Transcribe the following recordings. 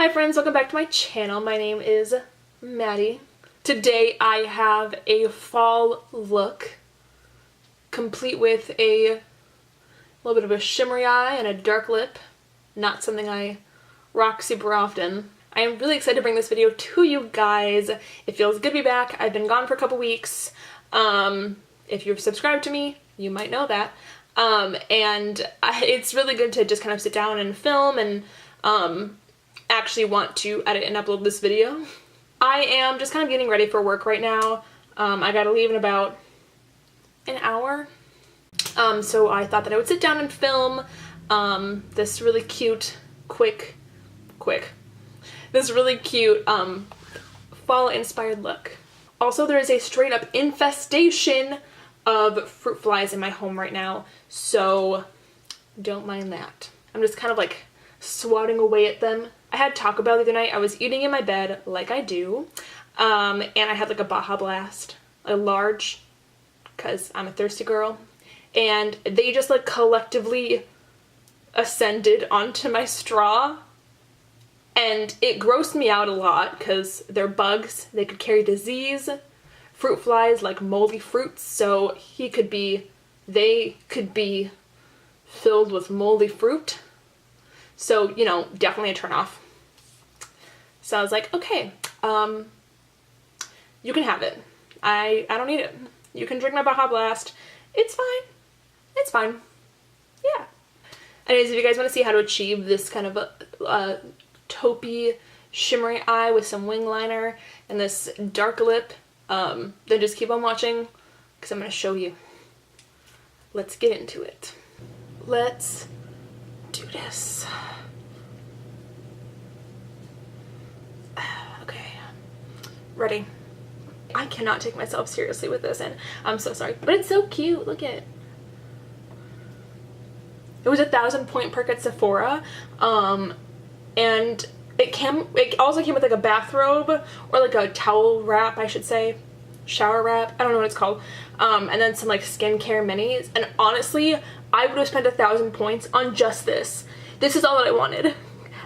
Hi friends, welcome back to my channel. My name is Maddie. Today I have a fall look, complete with a little bit of a shimmery eye and a dark lip. Not something I rock super often. I am really excited to bring this video to you guys. It feels good to be back. I've been gone for a couple weeks. If you've subscribed to me, you might know that. It's really good to just kind of sit down and film and actually want to edit and upload this video. I am just kind of getting ready for work right now. I gotta leave in about an hour. So I thought that I would sit down and film this really cute, this really cute fall inspired look. Also, there is a straight up infestation of fruit flies in my home right now, so don't mind that. I'm just kind of like swatting away at them. I had Taco Bell the other night. I was eating in my bed like I do, and I had like a Baja Blast, a large, because I'm a thirsty girl, and they just like collectively ascended onto my straw, and it grossed me out a lot because they're bugs. They could carry disease. Fruit flies like moldy fruits, so they could be filled with moldy fruit. So, you know, definitely a turn off. So I was like, okay, you can have it. I don't need it. You can drink my Baja Blast. It's fine. It's fine. Yeah. Anyways, if you guys want to see how to achieve this kind of a taupey, shimmery eye with some wing liner and this dark lip, then just keep on watching because I'm going to show you. Let's get into it. Let's do this. Okay, ready. I cannot take myself seriously with this, and I'm so sorry, but it's so cute. Look at it. It was 1,000 point perk at Sephora, and it also came with like a bathrobe or like a towel wrap, I should say, shower wrap. I don't know what it's called. And then some like skincare minis. And honestly, I would have spent 1,000 points on just this. This is all that I wanted.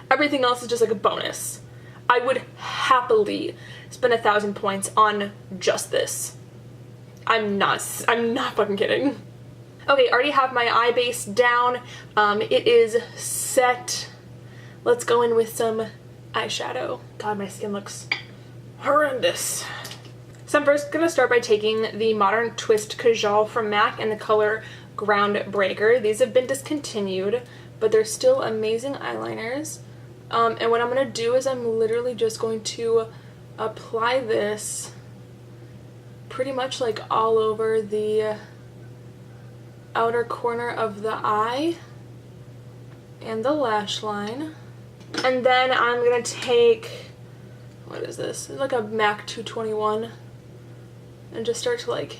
Everything else is just like a bonus. I would happily spend 1,000 points on just this. I'm not fucking kidding. Okay, I already have my eye base down. It is set. Let's go in with some eyeshadow. God, my skin looks horrendous. So I'm first going to start by taking the Modern Twist Kajhal from MAC in the color Groundbreaker. These have been discontinued, but they're still amazing eyeliners. And what I'm going to do is I'm literally just going to apply this pretty much like all over the outer corner of the eye and the lash line. And then I'm going to take, what is this? It's like a MAC 221. And just start to like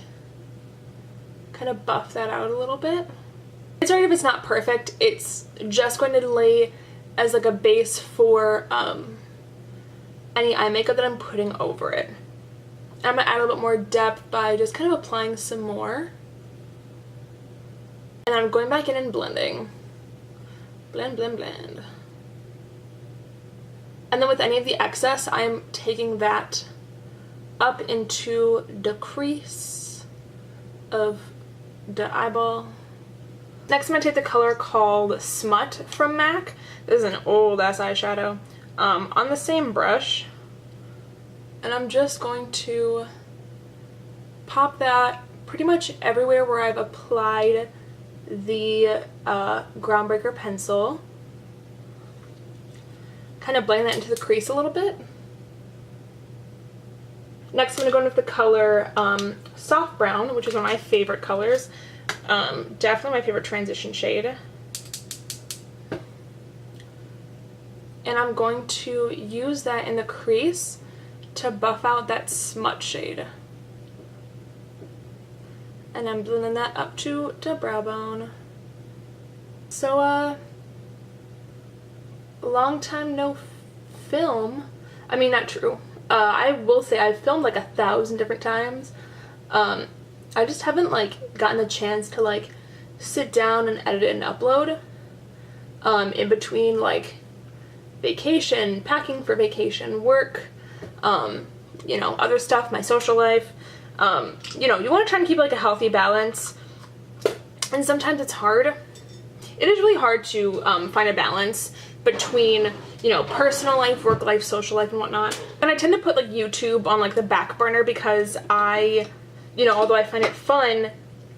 kind of buff that out a little bit. It's alright if it's not perfect. It's just going to lay as like a base for any eye makeup that I'm putting over it. I'm going to add a little bit more depth by just kind of applying some more. And I'm going back in and blending. Blend, blend, blend. And then with any of the excess, I'm taking that up into the crease of the eyeball. Next, I'm going to take the color called Smut from MAC. This is an old ass eyeshadow. On the same brush. And I'm just going to pop that pretty much everywhere where I've applied the Groundbreaker pencil. Kind of blend that into the crease a little bit. Next, I'm going to go in with the color Soft Brown, which is one of my favorite colors. Definitely my favorite transition shade. And I'm going to use that in the crease to buff out that Smut shade. And I'm blending that up to the brow bone. So, long time no film. I mean, not true. I will say I've filmed like 1,000 different times. I just haven't like gotten the chance to like sit down and edit it and upload. In between like vacation, packing for vacation, work, you know, other stuff, my social life. You know, you want to try and keep like a healthy balance, and sometimes it's hard. It is really hard to find a balance between, you know, personal life, work life, social life, and whatnot. And I tend to put like YouTube on like the back burner because you know, although I find it fun,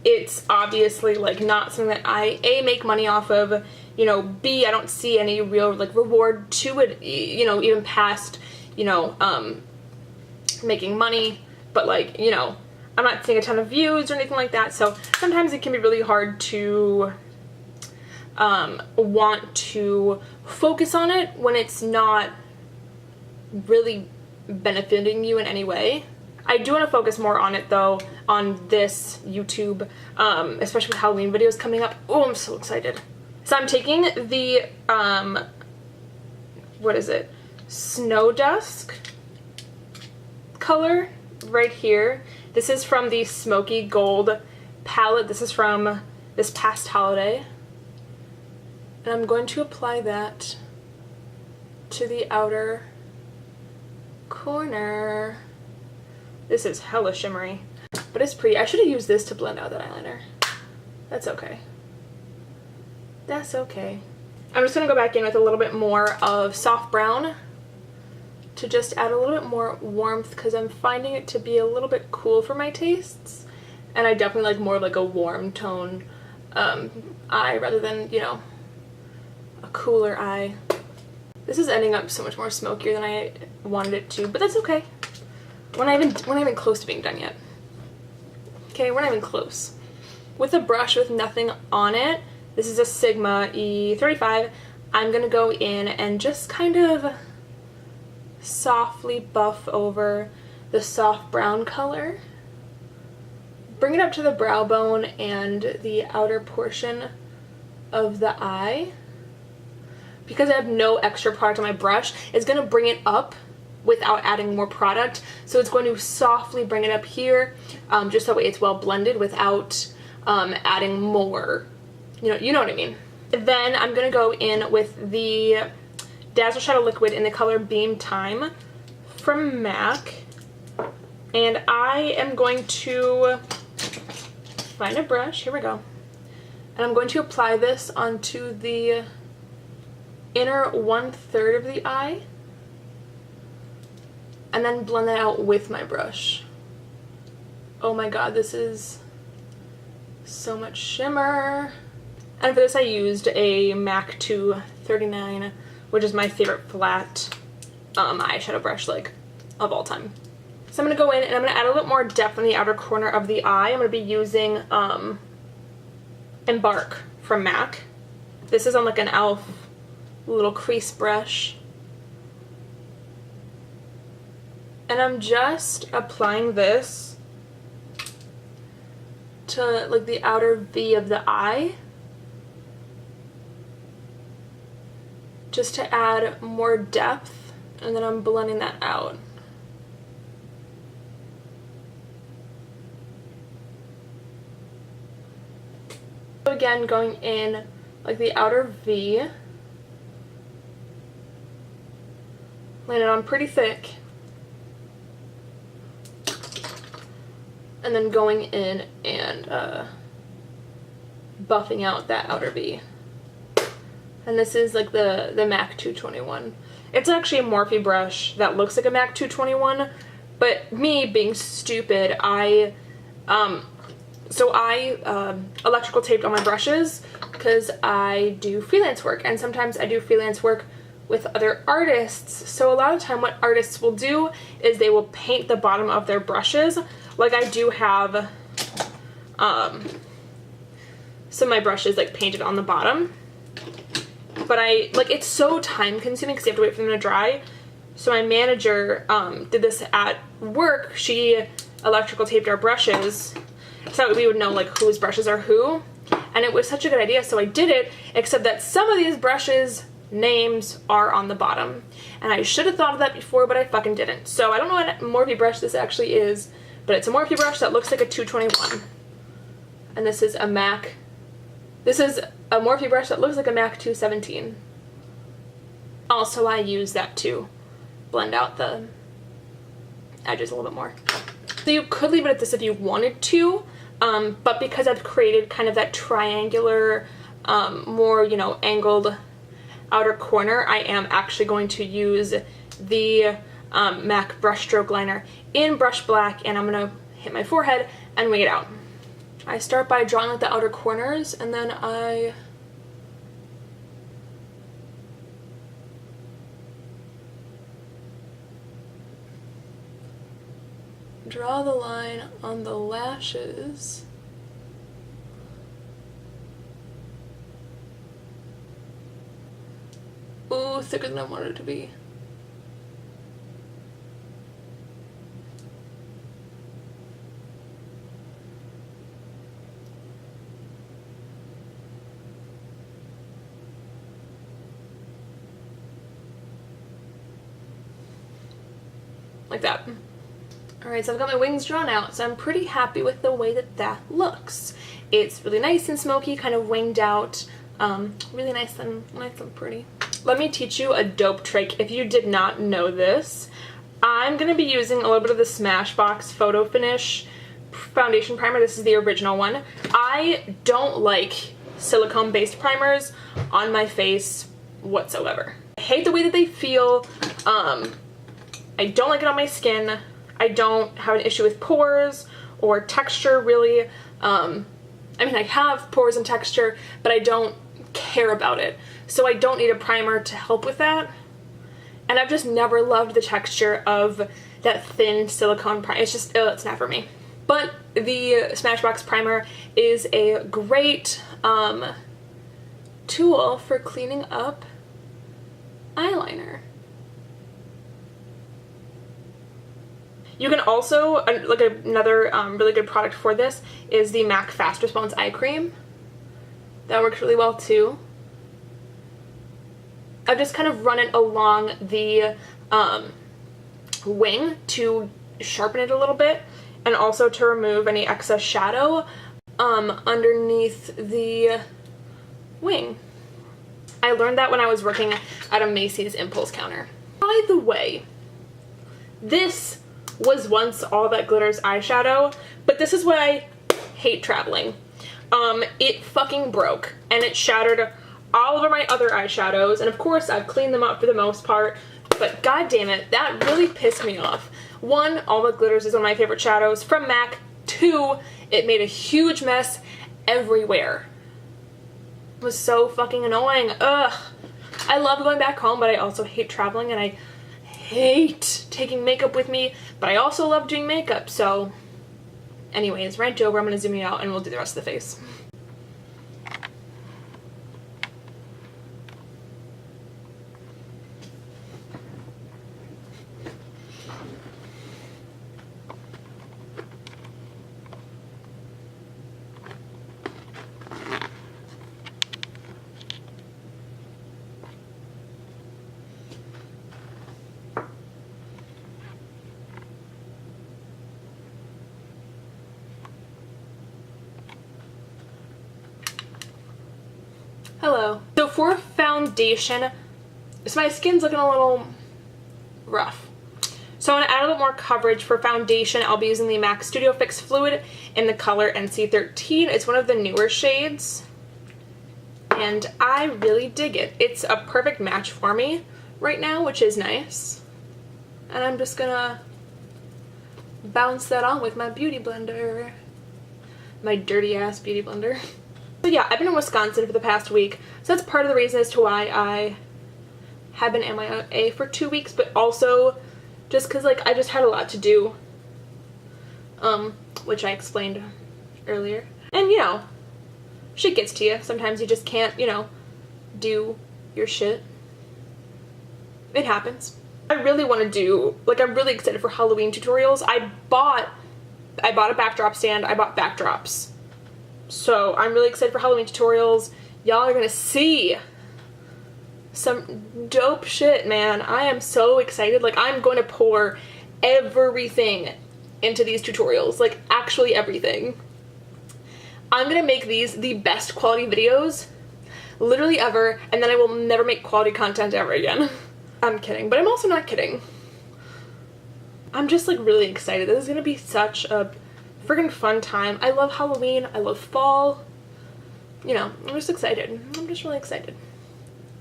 it's obviously like not something that I A, make money off of, you know, B, I don't see any real like reward to it, you know, even past, you know, making money. But like, you know, I'm not seeing a ton of views or anything like that, so sometimes it can be really hard to want to focus on it when it's not really benefiting you in any way. I do want to focus more on it though, on this YouTube, especially with Halloween videos coming up. Oh, I'm so excited. So I'm taking the, what is it? Snowdusk color right here. This is from the Smokey Gold palette. This is from this past holiday. And I'm going to apply that to the outer corner. This is hella shimmery, but it's pretty. I should have used this to blend out that eyeliner. That's okay. That's okay. I'm just gonna go back in with a little bit more of soft brown to just add a little bit more warmth, because I'm finding it to be a little bit cool for my tastes, and I definitely like more like a warm tone eye rather than, you know, a cooler eye. This is ending up so much more smokier than I wanted it to, but that's okay. We're not even close to being done yet. Okay, we're not even close. With a brush with nothing on it, this is a Sigma E35, I'm gonna go in and just kind of softly buff over the soft brown color. Bring it up to the brow bone and the outer portion of the eye. Because I have no extra product on my brush, it's gonna bring it up without adding more product, so it's going to softly bring it up here, just that way it's well blended without adding more, you know what I mean. Then I'm gonna go in with the Daazzleshadow liquid in the color Beam Time from MAC, and I am going to find a brush, here we go, and I'm going to apply this onto the inner 1/3 of the eye, and then blend that out with my brush. Oh my god, this is so much shimmer. And for this I used a MAC 239, which is my favorite flat eyeshadow brush like of all time. So I'm going to go in and I'm going to add a little more depth in the outer corner of the eye. I'm going to be using Embark from MAC. This is on like an e.l.f. little crease brush. And I'm just applying this to like the outer V of the eye, just to add more depth, and then I'm blending that out. So again, going in like the outer V, laying it on pretty thick. And then going in and buffing out that outer V. And this is like the MAC 221. It's actually a Morphe brush that looks like a MAC 221, but me being stupid, I electrical taped all my brushes because I do freelance work, and sometimes I do freelance work with other artists. So a lot of the time what artists will do is they will paint the bottom of their brushes. Like I do have some of my brushes like painted on the bottom, but it's so time consuming because you have to wait for them to dry. So my manager did this at work. She electrical taped our brushes so that we would know like whose brushes are who, and it was such a good idea, so I did it, except that some of these brushes names are on the bottom, and I should have thought of that before, but I fucking didn't. So I don't know what Morphe brush this actually is, but it's a Morphe brush that looks like a 221, and this is a MAC. This is a Morphe brush that looks like a MAC 217. Also, I use that to blend out the edges a little bit more. So you could leave it at this if you wanted to, but because I've created kind of that triangular, more, you know, angled outer corner, I am actually going to use the MAC Brushstroke Liner in Brush Black, and I'm going to hit my forehead and wing it out. I start by drawing like the outer corners, and then I draw the line on the lashes. Ooh, thicker than I wanted it to be. Like that. Alright, so I've got my wings drawn out, so I'm pretty happy with the way that that looks. It's really nice and smoky, kind of winged out, really nice and pretty. Let me teach you a dope trick if you did not know this. I'm going to be using a little bit of the Smashbox Photo Finish foundation primer. This is the original one. I don't like silicone-based primers on my face whatsoever. I hate the way that they feel. I don't like it on my skin. I don't have an issue with pores or texture, really. I mean, I have pores and texture, but I don't care about it. So I don't need a primer to help with that. And I've just never loved the texture of that thin silicone primer. It's just, it's not for me. But the Smashbox primer is a great tool for cleaning up eyeliner. You can also, like another really good product for this is the MAC Fast Response Eye Cream. That works really well too. I've just kind of run it along the wing to sharpen it a little bit, and also to remove any excess shadow underneath the wing. I learned that when I was working at a Macy's impulse counter. By the way, this was once All That Glitters eyeshadow, but this is why I hate traveling. It fucking broke, and it shattered all over my other eyeshadows, and of course I've cleaned them up for the most part, but god damn it, that really pissed me off. One, All That Glitters is one of my favorite shadows from MAC. Two, it made a huge mess everywhere. It was so fucking annoying. Ugh. I love going back home, but I also hate traveling, and I hate taking makeup with me, but I also love doing makeup, so anyways, right over, I'm going to zoom you out and we'll do the rest of the face. Hello. So for foundation, so my skin's looking a little rough. So I want to add a little more coverage for foundation. I'll be using the MAC Studio Fix Fluid in the color NC13. It's one of the newer shades, and I really dig it. It's a perfect match for me right now, which is nice. And I'm just gonna bounce that on with my beauty blender. My dirty ass beauty blender. So yeah, I've been in Wisconsin for the past week, so that's part of the reason as to why I have been MIA for 2 weeks, but also just because, like, I just had a lot to do, which I explained earlier. And, you know, shit gets to you. Sometimes you just can't, you know, do your shit. It happens. I really want to do, like, I'm really excited for Halloween tutorials. I bought a backdrop stand. I bought backdrops. So I'm really excited for Halloween tutorials. Y'all are gonna see some dope shit, man. I am so excited. Like, I'm going to pour everything into these tutorials. Like, actually everything. I'm gonna make these the best quality videos, literally ever, and then I will never make quality content ever again. I'm kidding, but I'm also not kidding. I'm just like really excited. This is gonna be such a friggin' fun time. I love Halloween, I love fall. You know, I'm just excited. I'm just really excited.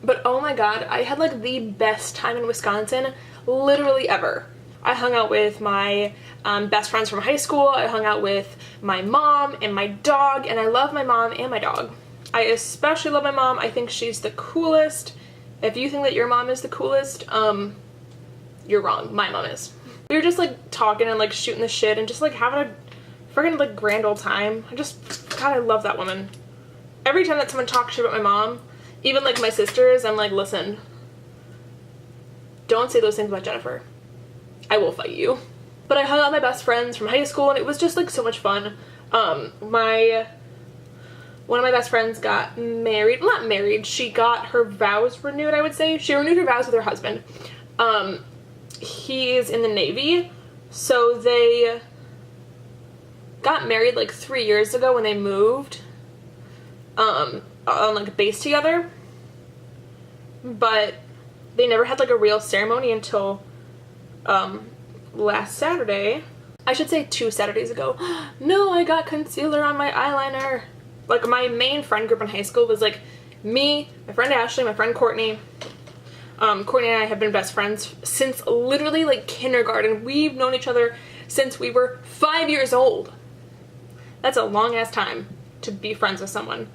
But oh my god, I had like the best time in Wisconsin, literally ever. I hung out with my best friends from high school, I hung out with my mom and my dog, and I love my mom and my dog. I especially love my mom. I think she's the coolest. If you think that your mom is the coolest, you're wrong. My mom is. We were just like talking and like shooting the shit and just like having a friggin' like grand old time. God, I love that woman. Every time that someone talks shit about my mom, even like my sisters, I'm like, listen, don't say those things about Jennifer. I will fight you. But I hung out with my best friends from high school and it was just like so much fun. One of my best friends got married, well, not married, she got her vows renewed, I would say. She renewed her vows with her husband. He's in the Navy, so they got married like 3 years ago when they moved on like a base together, but they never had like a real ceremony until last Saturday. I should say 2 Saturdays ago. No, I got concealer on my eyeliner. Like my main friend group in high school was like me, my friend Ashley, my friend Courtney. Courtney and I have been best friends since literally like kindergarten. We've known each other since we were 5 years old. That's a long ass time to be friends with someone.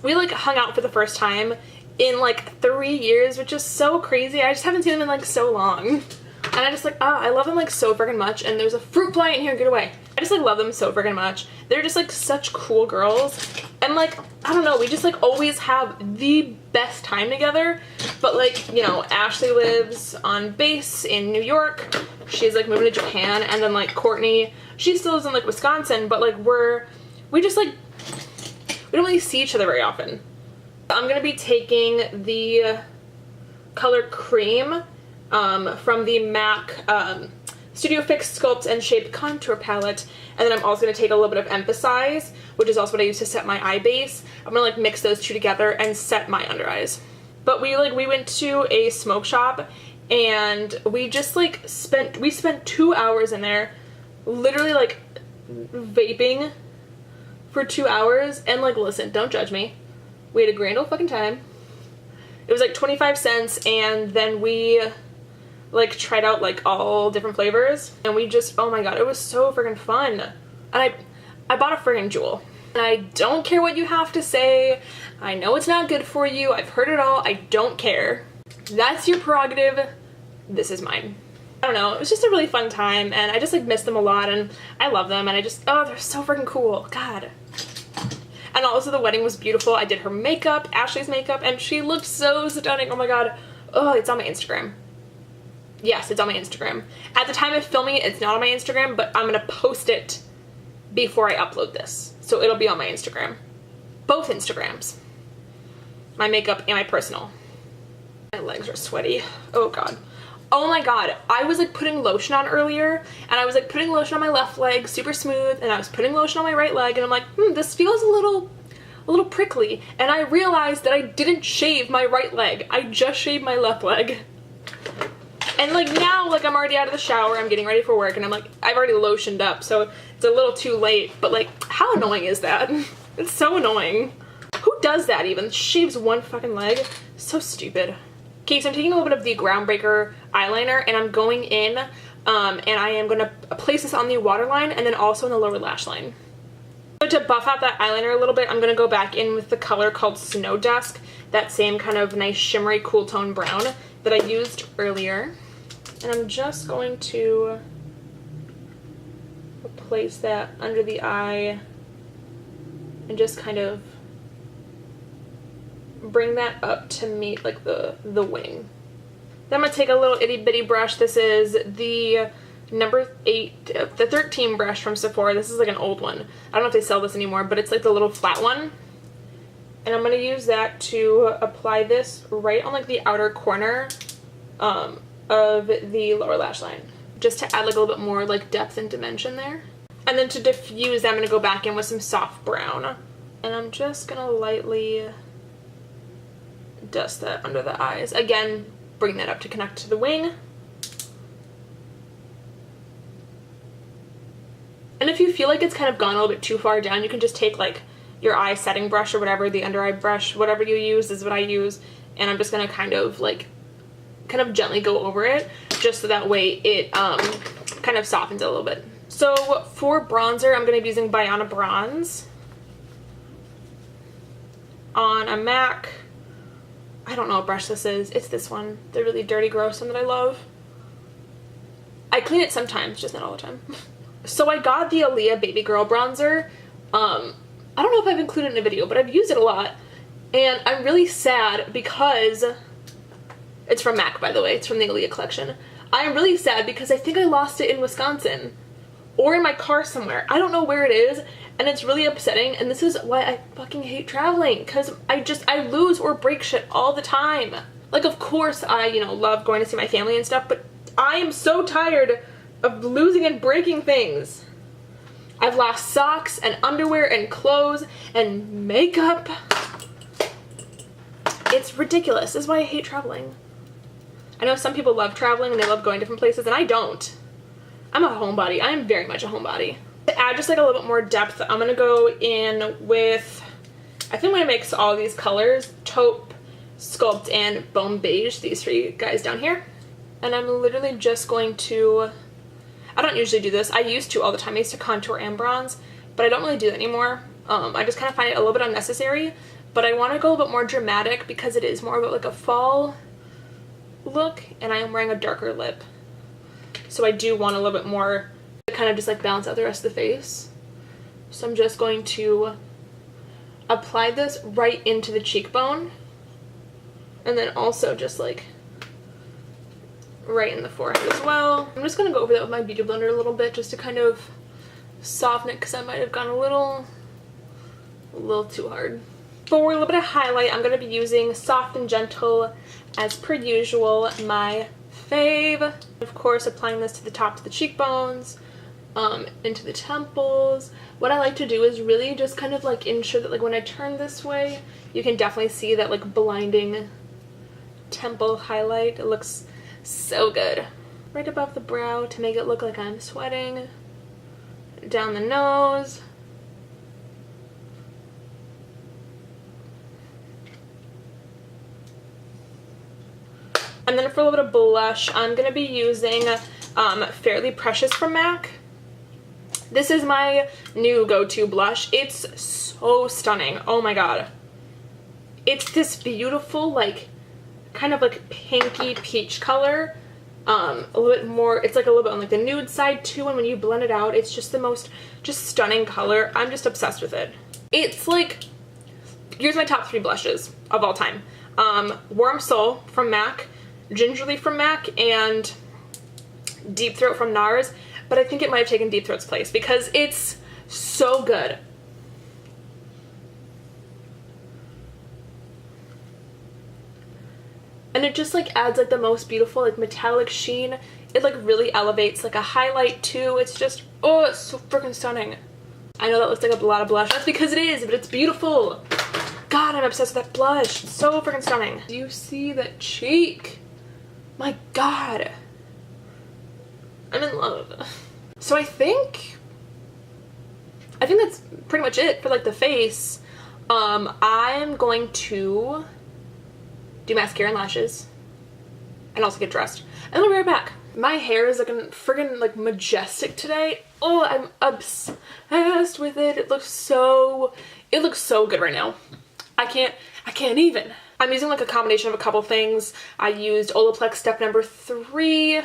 We like hung out for the first time in like 3 years, which is so crazy. I just haven't seen them in like so long. And I just like, I love them like so friggin' much. And there's a fruit fly in here, get away. I just like love them so friggin' much. They're just like such cool girls. And like, I don't know, we just like always have the best time together. But like, you know, Ashley lives on base in New York. She's like moving to Japan. And then like Courtney, she still lives in like Wisconsin. But like we just like, we don't really see each other very often. I'm gonna be taking the color Cream from the MAC Studio Fix Sculpt and Shape Contour Palette, and then I'm also going to take a little bit of Emphasize, which is also what I use to set my eye base. I'm going to like mix those two together and set my under eyes. But we went to a smoke shop and we just like spent 2 hours in there, literally like vaping for 2 hours. And like, listen, don't judge me. We had a grand old fucking time. It was like 25 cents, and then we like tried out like all different flavors, and we just, oh my god, it was so friggin' fun. And I bought a friggin' Jewel. And I don't care what you have to say. I know it's not good for you. I've heard it all. I don't care. That's your prerogative. This is mine. I don't know. It was just a really fun time, and I just like miss them a lot, and I love them, and I just, oh, they're so friggin' cool. God. And also the wedding was beautiful. I did her makeup, Ashley's makeup, and she looked so stunning. Oh my god. Oh, it's on my Instagram. Yes, it's on my Instagram. At the time of filming it, it's not on my Instagram, but I'm gonna post it before I upload this. So it'll be on my Instagram. Both Instagrams. My makeup and my personal. My legs are sweaty. Oh god. Oh my god. I was like putting lotion on earlier, and I was like putting lotion on my left leg, super smooth, and I was putting lotion on my right leg, and I'm like, this feels a little prickly. And I realized that I didn't shave my right leg. I just shaved my left leg. And like now, like I'm already out of the shower, I'm getting ready for work, and I'm like, I've already lotioned up, so it's a little too late. But like, how annoying is that? It's so annoying. Who does that even? Shaves one fucking leg? So stupid. Okay, so I'm taking a little bit of the Groundbreaker eyeliner, and I'm going in, and I am going to place this on the waterline and then also in the lower lash line. So to buff out that eyeliner a little bit, I'm going to go back in with the color called Snowdusk, that same kind of nice shimmery cool tone brown that I used earlier. And I'm just going to place that under the eye and just kind of bring that up to meet like the wing. Then I'm going to take a little itty bitty brush. This is the number 8, the 13 brush from Sephora. This is like an old one. I don't know if they sell this anymore, but it's like the little flat one. And I'm going to use that to apply this right on like the outer corner of the lower lash line, just to add like a little bit more like depth and dimension there. And then to diffuse, I'm going to go back in with some soft brown, and I'm just going to lightly dust that under the eyes. Again, bring that up to connect to the wing. And if you feel like it's kind of gone a little bit too far down, you can just take like your eye setting brush or whatever, the under eye brush, whatever you use is what I use. And I'm just gonna kind of gently go over it, just so that way it kind of softens it a little bit. So for bronzer, I'm gonna be using Baiana Bronze on a MAC. I don't know what brush this is. It's this one, the really dirty, gross one that I love. I clean it sometimes, just not all the time. So I got the Aaliyah Baby Girl bronzer. I don't know if I've included it in a video, but I've used it a lot. And I'm really sad because, it's from MAC by the way, it's from the Aaliyah collection. I am really sad because I think I lost it in Wisconsin. Or in my car somewhere. I don't know where it is, and it's really upsetting, and this is why I fucking hate traveling, because I lose or break shit all the time. Like, of course I, you know, love going to see my family and stuff, but I am so tired of losing and breaking things. I've lost socks and underwear and clothes and makeup. It's ridiculous. This is why I hate traveling. I know some people love traveling and they love going different places, and I don't. I'm a homebody. I am very much a homebody. To add just like a little bit more depth, I'm gonna go in with, I think I'm gonna mix all these colors, Taupe, Sculpt, and Bone Beige, these three guys down here. And I'm literally just going to, I don't usually do this. I used to all the time. I used to contour and bronze, but I don't really do that anymore. I just kind of find it a little bit unnecessary, but I want to go a little bit more dramatic because it is more of like a fall look, and I am wearing a darker lip. So I do want a little bit more to kind of just like balance out the rest of the face. So I'm just going to apply this right into the cheekbone, and then also just like right in the forehead as well. I'm just going to go over that with my Beauty Blender a little bit just to kind of soften it, because I might have gone a little too hard. For a little bit of highlight, I'm going to be using Soft and Gentle, as per usual, my fave. Of course, applying this to the top of the cheekbones, into the temples. What I like to do is really just kind of like ensure that like when I turn this way, you can definitely see that like blinding temple highlight. It looks so good. Right above the brow to make it look like I'm sweating. Down the nose. And then for a little bit of blush, I'm going to be using Fairly Precious from MAC. This is my new go-to blush. It's so stunning. Oh my god. It's this beautiful, like, kind of like pinky peach color. A little bit more, it's like a little bit on like the nude side too, and when you blend it out, it's just the most stunning color. I'm just obsessed with it. It's like, here's my top 3 blushes of all time. Warm Soul from MAC, Gingerly from MAC, and Deep Throat from NARS, but I think it might have taken Deep Throat's place because it's so good. And it just like adds like the most beautiful like metallic sheen. It like really elevates like a highlight too. It's just, oh, it's so freaking stunning. I know that looks like a lot of blush. That's because it is, but it's beautiful. God, I'm obsessed with that blush. It's so freaking stunning. Do you see that cheek? My god. I'm in love. So I think that's pretty much it for like the face. I'm going to do mascara and lashes and also get dressed, and I'll be right back. My hair is looking friggin' like majestic today. Oh, I'm obsessed with it. It looks so good right now. I can't even. I'm using like a combination of a couple things. I used Olaplex Step Number 3,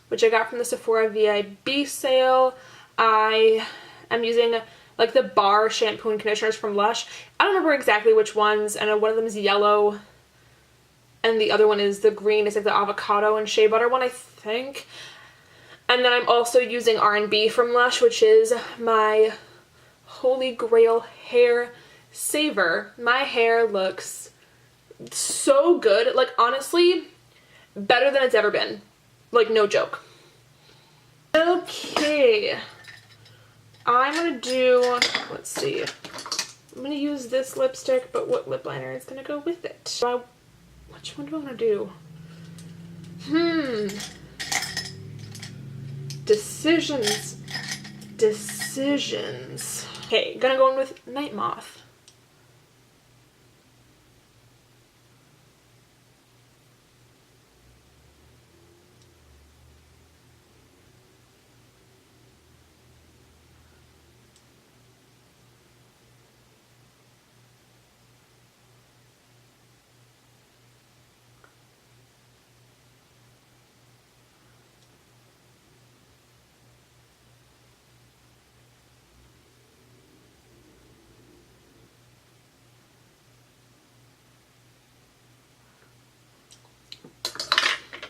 which I got from the Sephora VIB sale. I am using like the bar shampoo and conditioners from Lush. I don't remember exactly which ones. I know one of them is yellow and the other one is the green. It's like the avocado and shea butter one, I think. And then I'm also using R&B from Lush, which is my holy grail hair saver. My hair looks so good. Like, honestly, better than it's ever been. Like, no joke. Okay. I'm gonna do, let's see. I'm gonna use this lipstick, but what lip liner is gonna go with it? So I Which one do I want to do? Decisions. Decisions. Okay, gonna go in with Nightmoth.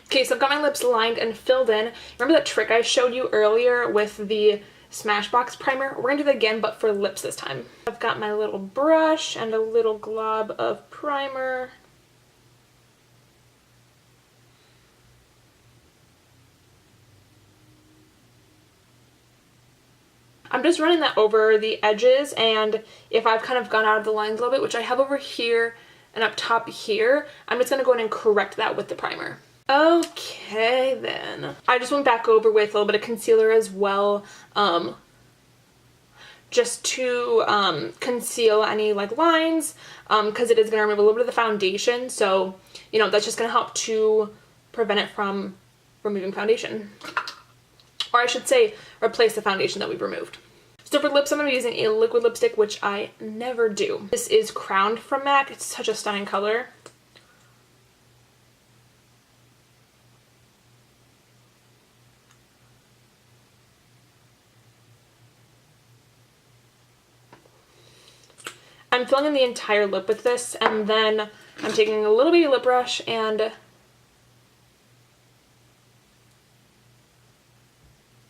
Okay, so I've got my lips lined and filled in. Remember that trick I showed you earlier with the Smashbox primer? We're gonna do that again, but for lips this time. I've got my little brush and a little glob of primer. I'm just running that over the edges, and if I've kind of gone out of the lines a little bit, which I have over here and up top here, I'm just gonna go in and correct that with the primer. Okay then. I just went back over with a little bit of concealer as well, just to conceal any like lines, because it is going to remove a little bit of the foundation, so you know that's just going to help to prevent it from removing foundation. Or I should say replace the foundation that we've removed. So for lips I'm going to be using a liquid lipstick, which I never do. This is Crowned from MAC. It's such a stunning color. I'm filling in the entire lip with this, and then I'm taking a little bitty lip brush and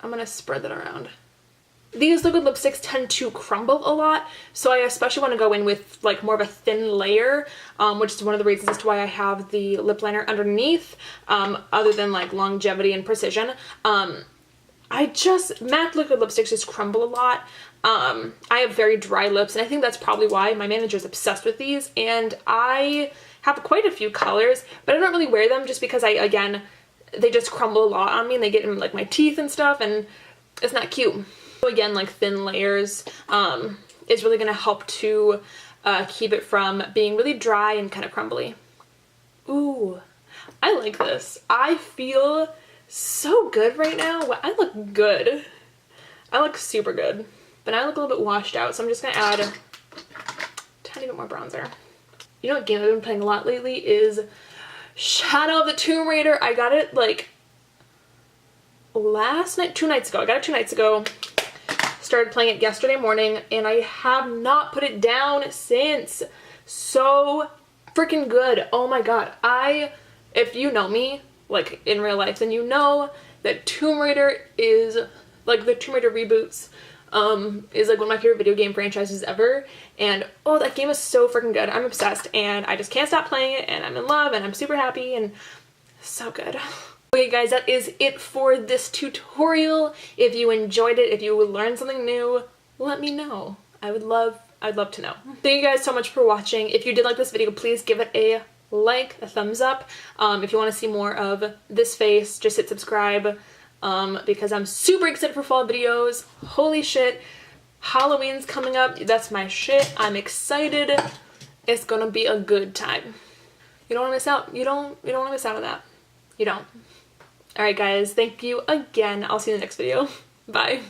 I'm gonna spread that around. These liquid lipsticks tend to crumble a lot, so I especially want to go in with like more of a thin layer, which is one of the reasons as to why I have the lip liner underneath, other than like longevity and precision. MAC liquid lipsticks just crumble a lot. I have very dry lips, and I think that's probably why my manager is obsessed with these, and I have quite a few colors, but I don't really wear them just because they just crumble a lot on me and they get in like my teeth and stuff, and it's not cute. So again, like thin layers is really going to help to keep it from being really dry and kind of crumbly. Ooh, I like this. I feel so good right now. I look good. I look super good. But I look a little bit washed out, so I'm just going to add a tiny bit more bronzer. You know what game I've been playing a lot lately is Shadow of the Tomb Raider. I got it like last night, 2 nights ago. I got it 2 nights ago. Started playing it yesterday morning, and I have not put it down since. So freaking good. Oh my god. If you know me, like in real life, then you know that Tomb Raider is, like the Tomb Raider reboots, is like one of my favorite video game franchises ever, and oh, that game is so freaking good. I'm obsessed, and I just can't stop playing it, and I'm in love, and I'm super happy, and so good. Okay guys, that is it for this tutorial. If you enjoyed it, if you learned something new, let me know. I'd love to know. Thank you guys so much for watching. If you did like this video, please give it a like, a thumbs up. If you want to see more of this face, just hit subscribe. Because I'm super excited for fall videos. Holy shit, Halloween's coming up. That's my shit. I'm excited. It's gonna be a good time. You don't want to miss out. You don't want to miss out on that. You don't. Alright guys, thank you again. I'll see you in the next video. Bye.